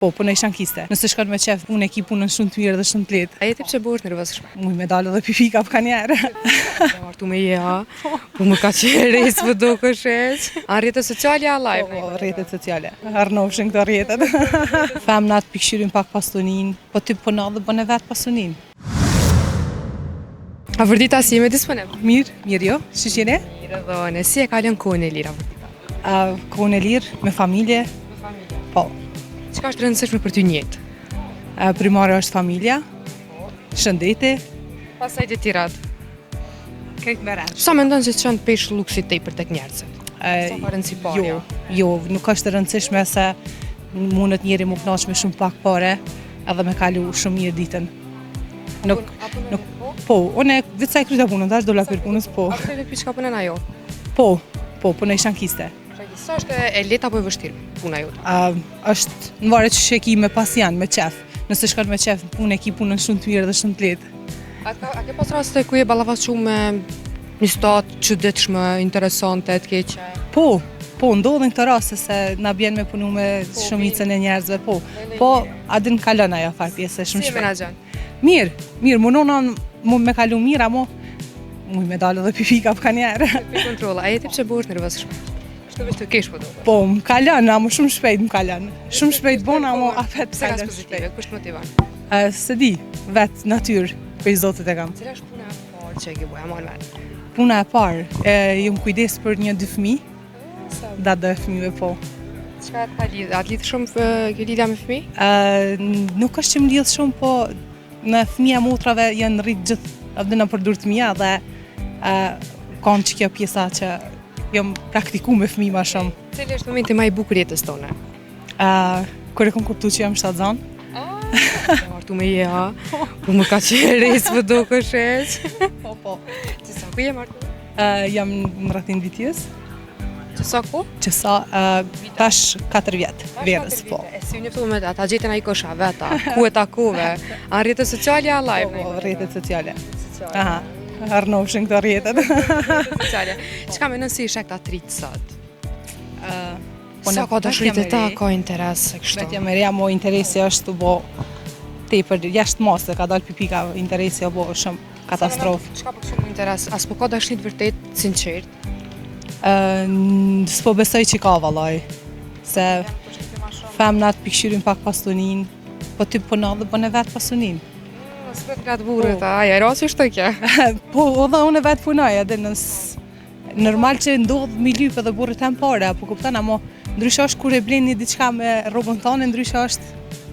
Po, punoj shankiste. Nëse shkon me qef, unë e ki punën shumë të mirë dhe shumë të lehtë. A jeti pse bëhesh nervozshme? Muj me dalë dhe pipi kap ka njerë. Jam martu me jeha, po më ka qeres më dukesh eq. A rrjetet sociale a live? Po, rrjetet sociale. Arnofshin këto rrjetet. Femnat pikëshyrin pak pastonin, po ty puna dhe bëne vetë pastonin. A vërdita si jemi disponibël? Mirë jo, shqyqine? Mirë dhone, si e kalon kohën e lirë a vërdita? Kohën e lirë, me familje. Po. Çka është rëndësishme për ty në jetë? Primare është familja, shëndeti. Pastaj të tjerat. Këtë me rrësh. Sa mendon se çon pesh luksit tepër tek njerëzit? Sa ka rëndësi parja? Jo, nuk është e rëndësishme se mundet njeri mu knaq me shumë pak pare edhe me kalu shumë mirë ditën. Po, unë vetë sa e kryta punën, tash do la për punës, po. A të vetë çka punon ajo? Po, punoj shankiste. Sa është e lehtë apo e vështirë puna jote? Është në varet që e ki me pasjan, me qef. Nëse shkon me qef, unë e ki punën shumë të mirë dhe shumë të lehtë. A ke pas raste ku je ballafaqur me një situatë çuditshme, interesante, të keqe? Po, ndodhin këto raste se na bjen me punu me shumicën e njerëzve, po, a din kalon ajo fakt pjesë shumë Si e menaxhon? Mirë, munona me kalu mirë, amo muj me dalë dhe pipi kap ka njerë. Për kontrolla, a jeti pse bëhesh nervozshme? Shto vetë të kesh po do. Po, më kalon, amo shumë shpejt më kalon. Shumë shpejt bona, amo afet Pse ka kalon pozitive? Kush motivon? Se di, vetë natyrë, për zotit e kam. Cila është puna e parë që e ke bëj, amon vetë? Puna e parë, jam kujdes për 1-2 fëmijë, datë dhe fëmijëve po. Çka ka lidh? A lidh shumë ke lidhja me fëmijë? Nuk është që më lidh shumë, po në fëmija motrave janë rritë gjithë abdë në përdur të mija dhe kanë që kjo pjesa që jam praktiku me fëmijë ma shumë. Cili është momenti më i bukur jetës tonë? Kur e kom kuptu që jam shtatzan. Jam martu me jeha, po më ka qeres më dukesh eq. Po. Që sa ku je martu? Jam në rrethin vitjes. Që sa ku? Që sa tash 4 vjetë, verës, po. E si u njëftu me ata gjetën ai kosha veta, ku e takove? A rrjetet sociale a live? Po, rrjetet sociale. Aha, arnofshin këto rrjetet. Sociale. Çka mendon si isha këta tritë sot? Sa ka dashuritë ta, ka interes e kështu? Vetja me reja mo interesi është të bo tepër, jashtë mos, ka dalë pipika, interesi o bo shumë katastrofë. Çka po shumë interes? As po ka dashuri të vërtet, sinqert? S'po besoj që ka vallaj, se femnat pikëshyrin pak pastonin, po ty puna dhe bëne vetë pastonin. S'vet nga të burët, aja e rasi është të kja? Po, dhe unë vetë punoj, edhe normal që ndodhë mi lypë edhe burët e më pare, po kuptan, amo ndryshe është kur e blenë një diçka me robën tonë, ndryshe është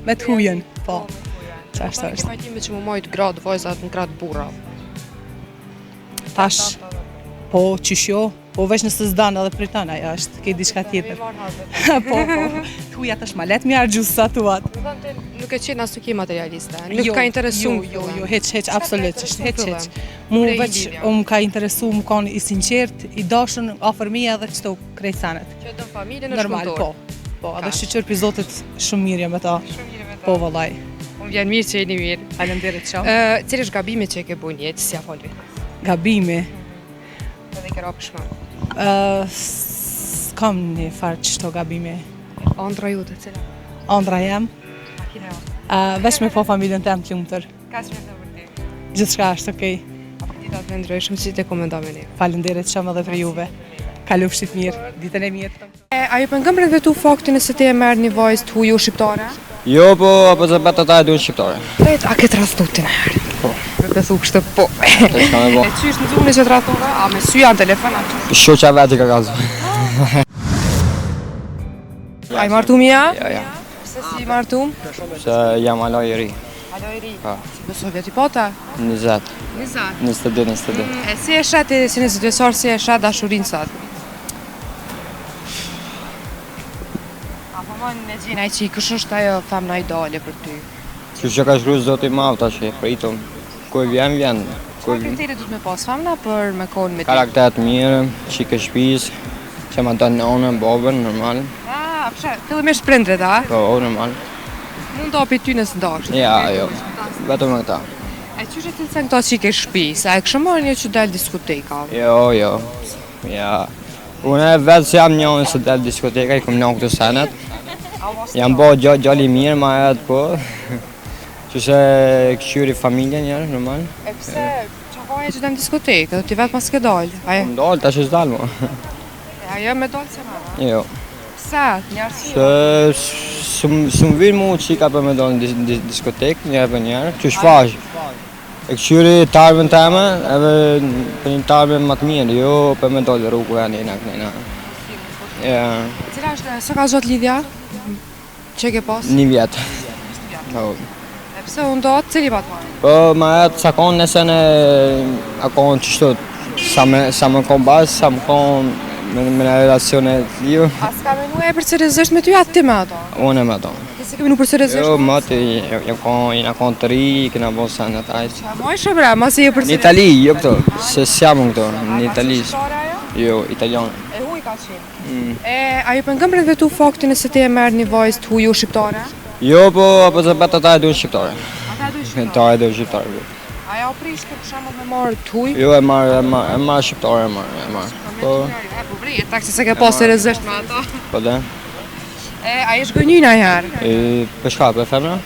me të hujen, po. Qa është është? Pajtime që më majtë gradë vajzat në gradë burra. Tash, po, qysho, po veç nëse s'danë edhe për tanë, aja është, kej diçka tjetër. Po, të huja tash ma letë mi argjusë sa tuat. Nuk e qenë as nuk je materialiste, nuk ka interesu më Jo, heq, absolutisht, heq. Mu veç, më ka interesu, më kanë i sinqert, i dashën, afer mija dhe qëto krejt sanet. Që do familje në shkontor? Normal, po, edhe shqyqër për zotit shumë mirë jam e ta. Po, vëllaj. Unë vjen mirë që jeni mirë. Faleminderit shumë. Cilë është gabime që e ke bujnë jetë, si a falvi? Gabimi? Edhe ke rapë shmarë? S'kam një farë qështo gabimi. Andra ju të cila? Andra jem. Veç me po familjen tem të lumëtër. Ka që me të vërti? Gjithçka është okej. Apetitat me ndryshmë që ti të komendove një. Faleminderit shumë edhe për juve. Kalofshit mirë, ditën e mirë. A ju pëngëm rëndvetu faktin e se ti e merë një vajzë të huju shqiptare? Jo, po, apo se betë ata e duhet shqiptare. A këtë rastutin e herë? Po. Me besu kështë po. Të shka me bo. E qysh në zune që të rastove? A me sy janë telefonat? Shoqa veti ka kazu. A i martu mija? Ja. Se si i martu? Se jam alo i ri. Alo i ri? Pa. Besoj vjeti pota? 20. 22. E si e shetë, si 22 sorë, si e shetë dashurinë sot? Apo më në gjina i qikësh është ajo femna ideale për ty? Që që ka shru zoti mav ta që pritëm. Kuj vjen. Çfarë kriteri du të me pas femna për me konë me ty? Karakter të mirë, qike shpis, që ma të nënën, babën, normal. Fillimisht prindrit, a? Po, normal. Mund të api ty nësë ndashtë? Ja, jo. Vetëm me këta. E qështë të cilësen këto qike shpis? A e kështë marrë një që delë diskoteka? Jo. Ja. Unë e vetë se jam njënë se delë diskoteka, i kom njënë këtë senet. A Jam bo gjalli mirë, ma edhe po. Që se këshyri familjen njerë, normal. E pse, që vaje që të në diskotekë, dhe ti vetë mas ke dalë? Më dalë, ta që s'dalë mo. Ajo me dalë se më? Jo. Pse, një arsye? Së më vinë mu qika për me dalë në diskotekë, njerë për njerë, që shfaqë. E këshyri tarëve teme, edhe për një tarëve më të mirë, jo për me dalë rrugë e njëna kënjëna. Cila është, së ka gjatë lidhja? Që ke pas? 1 vjetë. E pse unë do atë cili pa të marrë? Po, ma jetë sa konë nëse në akon që shtot, sa më konë basë, sa më konë me në relacione të liu. A s'ka menu e për seriozisht me ty atë ti me ato? Unë e me ato. Ti se ke menu për seriozisht? Jo, më të jena konë të ri, kena bo sa në tajtë. A moj shëbra, mas i e për Në Itali, jo këto, se s'jam këto, në Itali. Shqiptare ajo? Jo, italianë. E huj ka qenë. A ju pëngëm për të vetu faktin e se ti e merë një vajzë të huju shqiptare? Jo, po të betë ata e duhet shqiptare. Ata du shqiptare? Ta e duhet shqiptare. A ja o prishke për shembull me marë të huj? Jo, e marë shqiptare, e marë. Po, E po vrije, tak se ke pas seriozisht me ato. po dhe. A jesh gënjyna herë? Për shka, për femra?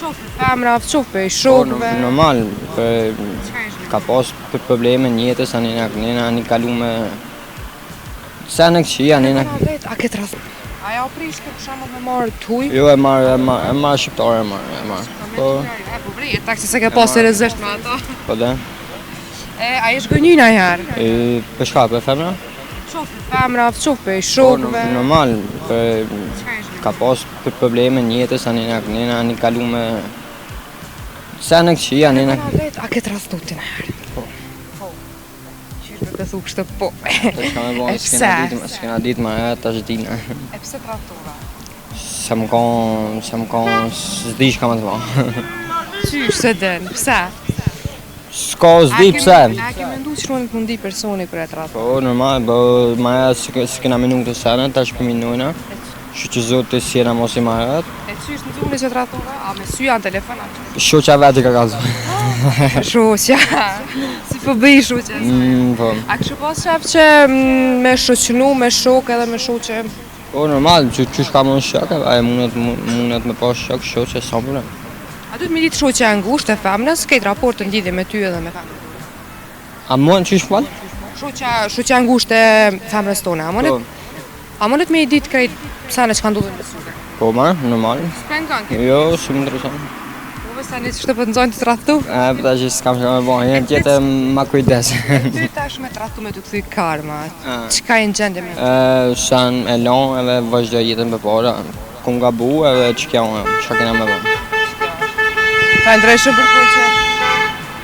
Qof për femra, qof për Po, shokëve. normal, për Çka jesh ka pas për probleme në jetës, anina një kalu me... Se në këqia, anina... A ke rast? A ja o prishke për shembull me marë të huj? Jo, e marë shqiptare, e marë. Po, E po vrije, tak se ke pas seriozisht me ato. po dhe. A jesh gënjyna herë? Për shka, për femra? Qof për femra, qof për Po, shokëve. normal, për Çka jesh? ka pas për probleme në jetës, anina një kalu me... Se në këqia, anina... A ke rastu ti në herë? Po. Qysh me të thu kështë po. Të shka me bo, E pse? s'kena ditë ma e ta zhdina. E pse të rastova? Se më konë, s'di shka me të bo. Qysh se den, pse? S'ka s'di pse. A ke mendu që nuk mundi personi për e të rastova? Po, normal, po ma e s'kena minu këtë sene, ta shpëminujna. Që që zotë të sjena mos i ma e E qysh në zuni që të rastova? A me sy janë telefonat? Shoqa veti ka kazu. Shoqja, si po bëj shoqja? Po. A kështë pas shef që me shoqënu, me shok edhe me shoqe? Po, normal, që shka më në shok, e mundet me pas shok, shoqe, sa problem. A du të me ditë shoqja e ngusht e femnës, këtë raport të lidhje me ty edhe me femnën? A mund që shpal? Shoqja e ngusht e femnës tone, a mundet me i ditë krejt sene që ka ndodhën me suke? Po, ma, normal. S'pengon këtë? Jo, shumë interesant. Po vë sene që të për nëzojnë të trahtu? Për ta që s'kam shka me bo, jenë tjetë ma kujdes. Ty tash me trahtu me të këthy karma, qka i në gjendje me? Shan e lon edhe vazhdo jetën për para. Kum ga bu edhe që kja unë, që kena me bo. Ta ndrejshëm për po që